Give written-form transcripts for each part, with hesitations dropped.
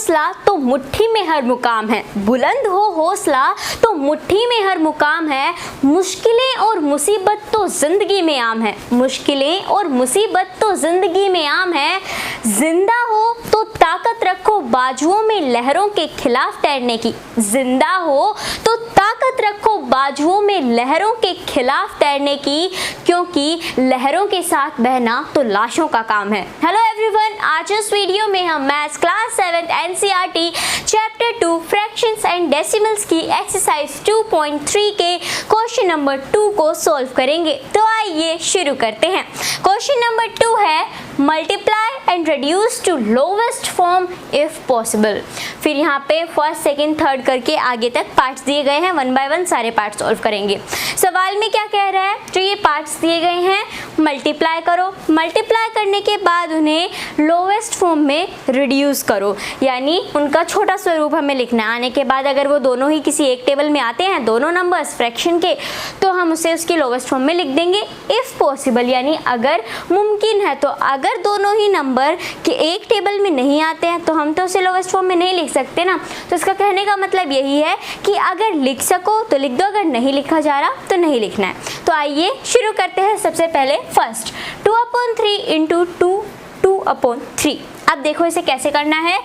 हौसला तो मुट्ठी में हर मुकाम है, बुलंद हो हौसला तो मुट्ठी में हर मुकाम है, मुश्किलें और मुसीबत तो जिंदगी में आम है, मुश्किलें और मुसीबत तो जिंदगी में आम है, जिंदा हो तो ताकत रखो बाजुओं में लहरों के खिलाफ तैरने की, जिंदा हो तो ताकत रखो बाजुओं में लहरों के खिलाफ तैरने की, क्योंकि लहरों के साथ बहना तो लाशों का काम है। हेलो एवरीवन, आज इस वीडियो में हम maths class 7 NCERT chapter 2 fractions and decimals की एक्सरसाइज 2.3 के क्वेश्चन नंबर 2 को सॉल्व करेंगे। तो आइए शुरू करते हैं। क्वेश्चन नंबर 2 है multiply and reduce to lowest form if possible. फिर यहाँ पे फर्स्ट सेकंड थर्ड करके आगे तक पार्ट्स दिए गए हैं, वन बाय वन सारे पार्ट्स सॉल्व करेंगे। सवाल में क्या कह रहा है, जो ये पार्ट्स दिए गए हैं मल्टीप्लाई करो, मल्टीप्लाई करने के बाद उन्हें लोवेस्ट फॉर्म में रिड्यूस करो, यानी उनका छोटा स्वरूप हमें लिखना है। आने के बाद अगर वो दोनों ही किसी एक टेबल में आते हैं, दोनों नंबर्स फ्रैक्शन के, तो हम उसे उसकी लोवेस्ट फॉर्म में लिख देंगे इफ़ पॉसिबल, यानी अगर मुमकिन है। तो अगर दोनों ही नंबर के एक टेबल में नहीं आते हैं तो हम तो उसे लोवेस्ट फॉर्म में नहीं लिख सकते ना। तो इसका कहने का मतलब यही है कि अगर लिख सको तो लिख दो, अगर नहीं लिखा जा रहा तो नहीं लिखना है। तो आइए शुरू करते हैं। सबसे पहले फर्स्ट 2/3 इंटू 2/3। अब देखो इसे कैसे करना है।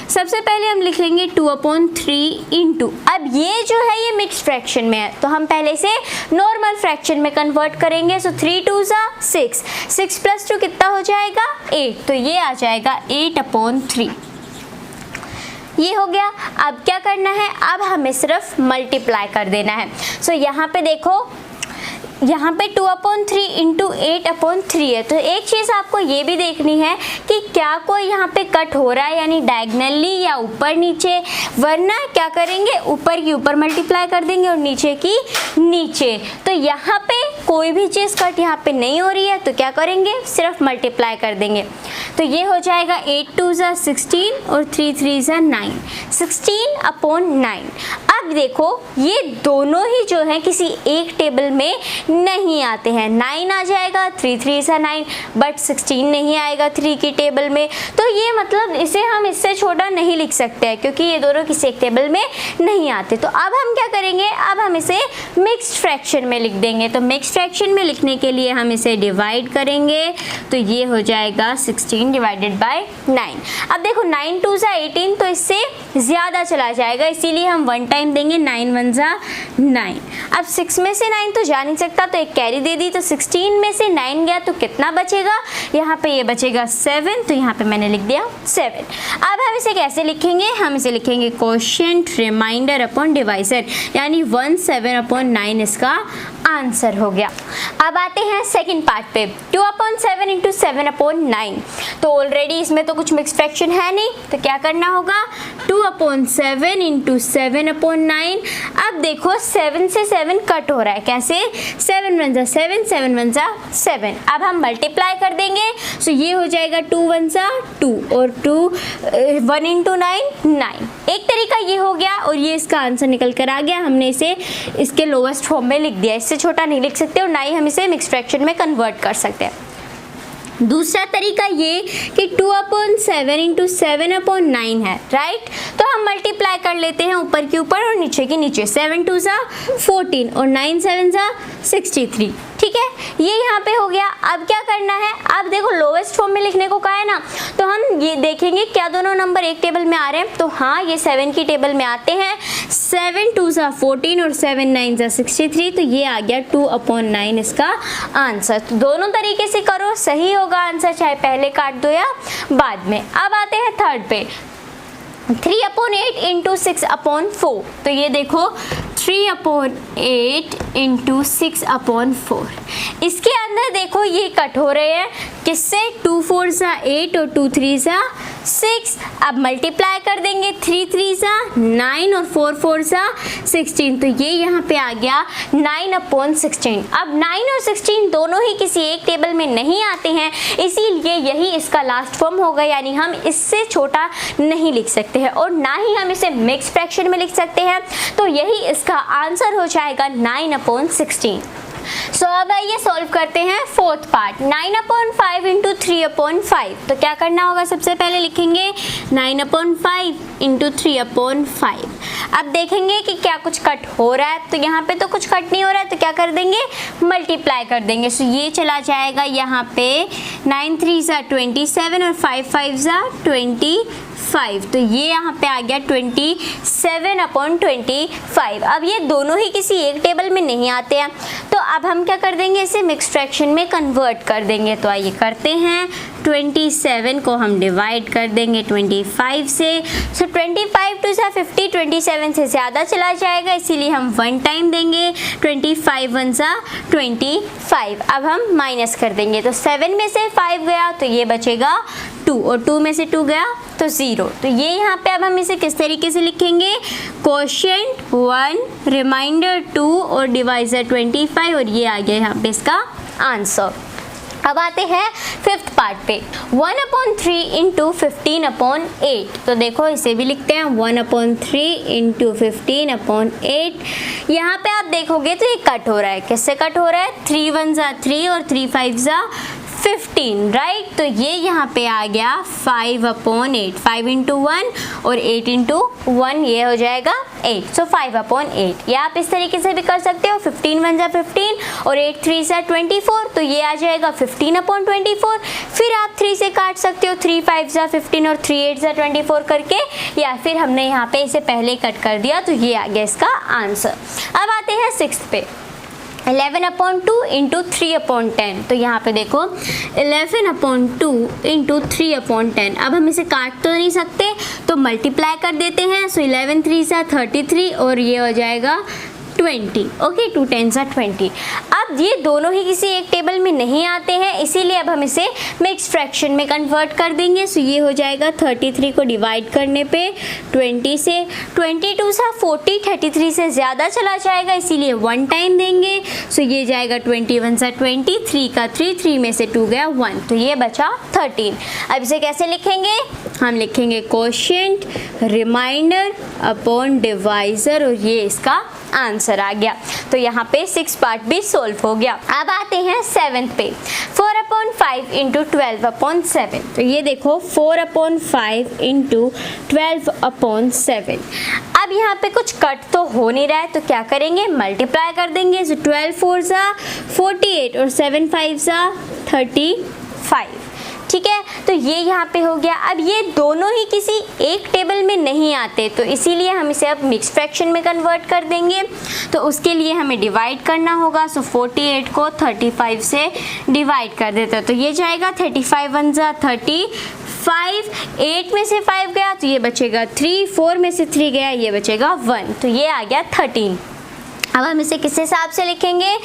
सबसे पहले हम लिख लेंगे 2/3 इंटू, अब ये जो है ये मिक्स्ड फ्रैक्शन में है तो हम पहले से नॉर्मल फ्रैक्शन में कन्वर्ट करेंगे। सो 3 2 6, 6 + 2 कितना हो जाएगा 8, तो ये आ जाएगा 8/3। ये हो गया। अब क्या करना है, अब हमें सिर्फ मल्टीप्लाई कर देना है। सो यहाँ पे देखो, यहाँ पे 2/3 इंटू 8/3 है। तो एक चीज़ आपको ये भी देखनी है कि क्या कोई यहाँ पे कट हो रहा है, यानी डायगनली या ऊपर नीचे, वरना क्या करेंगे ऊपर की ऊपर मल्टीप्लाई कर देंगे और नीचे की नीचे। तो यहाँ पे कोई भी चीज़ कट यहाँ पे नहीं हो रही है तो क्या करेंगे, सिर्फ मल्टीप्लाई कर देंगे। तो ये हो जाएगा 8 2 16 और 3 3 9, 16/9। अब देखो ये दोनों ही जो है किसी एक टेबल में नहीं आते हैं। 9 आ जाएगा, 3 3 9, बट 16 नहीं आएगा 3 की टेबल में। तो ये मतलब इसे हम इससे छोटा नहीं लिख सकते हैं क्योंकि ये दोनों किसी एक टेबल में नहीं आते। तो अब हम क्या करेंगे, अब हम इसे मिक्स्ड फ्रैक्शन में लिख देंगे। तो मिक्स्ड फ्रैक्शन में लिखने के लिए हम इसे डिवाइड करेंगे, तो ये हो जाएगा 16 डिवाइडेड बाय 9। अब देखो 9 2 18, तो इससे ज़्यादा चला जाएगा, इसीलिए हम 1 टाइम देंगे, 9 1 9। अब 6 में से 9 तो जा नहीं सकता तो एक कैरी दे दी, तो 16 में से 9 गया तो कितना बचेगा, यहाँ पे ये बचेगा 7, तो यहाँ पे मैंने लिख दिया 7। अब हम इसे कैसे लिखेंगे, हम इसे लिखेंगे कोशेंट रिमाइंडर अपॉन डिवाइजर, यानी 17/9 इसका आंसर हो गया। अब आते हैं सेकंड पार्ट पे, 2/7 इंटू 7/9। तो ऑलरेडी इसमें तो कुछ मिक्स फ्रैक्शन है नहीं, तो क्या करना होगा, 2/7 इंटू 7/9। अब देखो 7 से 7 कट हो रहा है, कैसे, 7 1 7, 7 1 7। अब हम मल्टीप्लाई कर देंगे, सो ये हो जाएगा 2 1 2 और 1 इंटू 9 9। एक तरीका ये हो गया और ये इसका आंसर निकल कर आ गया। हमने इसे इसके लोवेस्ट फॉर्म में लिख दिया, इससे छोटा नहीं लिख सकते और ना ही हम इसे मिक्स फ्रैक्शन में कन्वर्ट कर सकते हैं। दूसरा तरीका ये कि 2/7 इंटू 7/9 है, राइट। तो हम मल्टीप्लाई कर लेते हैं ऊपर के ऊपर और नीचे के नीचे, 7 2 14 और 9 7 63, ठीक है, ये यहाँ पे हो गया। अब क्या करना है, अब देखो लोवेस्ट फॉर्म में लिखने को कहा है ना, तो हम ये देखेंगे क्या दोनों नंबर एक टेबल में आ रहे हैं। तो हाँ, ये 7 की टेबल में आते हैं, 7 2 14 और 7 9 63, तो ये आ गया 2/9 इसका आंसर। तो दोनों तरीके से करो, सही होगा आंसर, चाहे पहले काट दो या बाद में। अब आते हैं थर्ड पे, 3/8 इंटू 6/4। तो ये देखो 3/8 इंटू 6/4, इसके अंदर देखो ये कट हो रहे हैं, किससे, 2 4 8 और 2 3 6। अब मल्टीप्लाई कर देंगे, 3 3 9 और 4 4 16, तो ये यहाँ पे आ गया 9/16। अब 9 और 16 दोनों ही किसी एक टेबल में नहीं आते हैं, इसीलिए यही इसका लास्ट फॉर्म होगा, यानी हम इससे छोटा नहीं लिख सकते हैं और ना ही हम इसे मिक्स फ्रैक्शन में लिख सकते हैं। तो यही इसका आंसर हो जाएगा 9/16। सो अब आइए सॉल्व करते हैं फोर्थ पार्ट। 9/5 इंटू 3/5। तो क्या करना होगा, सबसे पहले लिखेंगे 9/5 इंटू 3/5। अब देखेंगे कि क्या कुछ कट हो रहा है, तो यहाँ पे तो कुछ कट नहीं हो रहा है, तो क्या कर देंगे, मल्टीप्लाई कर देंगे। सो ये चला जाएगा यहाँ पे 9 3 ज़ा 27 और 5 5 ज़ा 25। तो ये यहाँ पे आ गया 27/25। अब ये दोनों ही किसी एक टेबल में नहीं आते हैं, तो अब हम क्या कर देंगे, इसे मिक्स फ्रैक्शन में कन्वर्ट कर देंगे। तो आइए करते हैं, 27 को हम डिवाइड कर देंगे 25 से। सो 25 2 ज़ा 50, 27 से ज़्यादा चला जाएगा, इसीलिए हम 1 टाइम देंगे। 25 1 ज़ा 25। अब हम माइनस कर देंगे, तो 7 में से 5 गया तो ये बचेगा 2, और 2 में से 2 गया तो 0। तो ये यहाँ पे अब हम इसे किस तरीके से लिखेंगे, कोशेंट 1, रिमाइंडर 2 और डिवाइजर 25, और ये आ गया यहाँ पे इसका आंसर। अब आते हैं फिफ्थ पार्ट पे। 1/3 इंटू 15/8। तो देखो इसे भी लिखते हैं 1/3 इंटू 15/8। यहाँ पे आप देखोगे तो ये कट हो रहा है, किससे कट हो रहा है, 3 1 ज़ा 3 और 3 5 ज़ा 15, राइट। तो ये यहाँ पे आ गया 5/8। 5 इंटू 1 और 8 इंटू 1, ये हो जाएगा 8। सो 5/8। या आप इस तरीके से भी कर सकते हो, 15 1 ज़ा 15 और 8 3 ज़ा 24, तो ये आ जाएगा 15/24। फिर आप 3 से काट सकते हो, 3 5 ज़ा 15 और 3 8 ज़ा 24 करके, या फिर हमने यहाँ पे इसे पहले कट कर दिया, तो ये आ गया इसका आंसर। अब आते हैं सिक्स्थ पे। 11/2 इंटू 3/10। तो यहाँ पे देखो 11/2 इंटू 3/10। अब हम इसे काट तो नहीं सकते, तो मल्टीप्लाई कर देते हैं। सो 11 3 ज़ा 33 और ये हो जाएगा 20। ओके, 2 10 ज़ा 20। अब ये दोनों ही किसी एक टेबल में नहीं आते हैं, इसीलिए अब हम इसे मिक्स फ्रैक्शन में कन्वर्ट कर देंगे। सो ये हो जाएगा 33 को डिवाइड करने पे 20 से, 22 सा 40, 33 से ज़्यादा चला जाएगा, इसीलिए 1 टाइम देंगे। सो ये जाएगा 21 सा 20, 3 का 3, 3 में से 2 गया 1, तो ये बचा 13। अब इसे कैसे लिखेंगे, हम लिखेंगे कोशेंट रिमाइंडर अपॉन डिवाइजर, और ये इसका आंसर आ गया। तो यहाँ पे 6 पार्ट भी सोल्व हो गया। अब आते हैं 7th पे। 4/5 इंटू 12/7। तो ये देखो 4/5 इंटू 12/7। अब यहाँ पे कुछ कट तो हो नहीं रहा है, तो क्या करेंगे, मल्टीप्लाई कर देंगे। सो 12 4 ज़ा 48 और 7 5 ज़ा 35। ठीक है, तो ये यहाँ पे हो गया। अब ये दोनों ही किसी एक टेबल में नहीं आते, तो इसीलिए हम इसे अब मिक्स फ्रैक्शन में कन्वर्ट कर देंगे। तो उसके लिए हमें डिवाइड करना होगा। सो 48 को 35 से डिवाइड कर देते हैं, तो ये जाएगा 35 1 ज़ा 35, 8 में से 5 गया तो ये बचेगा 3, 4 में से 3 गया ये बचेगा 1, तो ये आ गया 13। अब हम इसे किस हिसाब से लिखेंगे,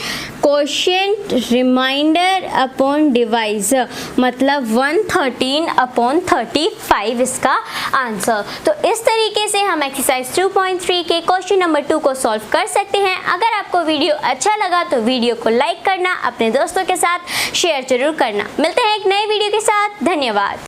कोशेंट रिमाइंडर अपॉन डिवाइजर, मतलब 113/35 इसका आंसर। तो इस तरीके से हम एक्सरसाइज 2.3 के क्वेश्चन नंबर 2 को सॉल्व कर सकते हैं। अगर आपको वीडियो अच्छा लगा तो वीडियो को लाइक करना, अपने दोस्तों के साथ शेयर जरूर करना। मिलते हैं एक नए वीडियो के साथ, धन्यवाद।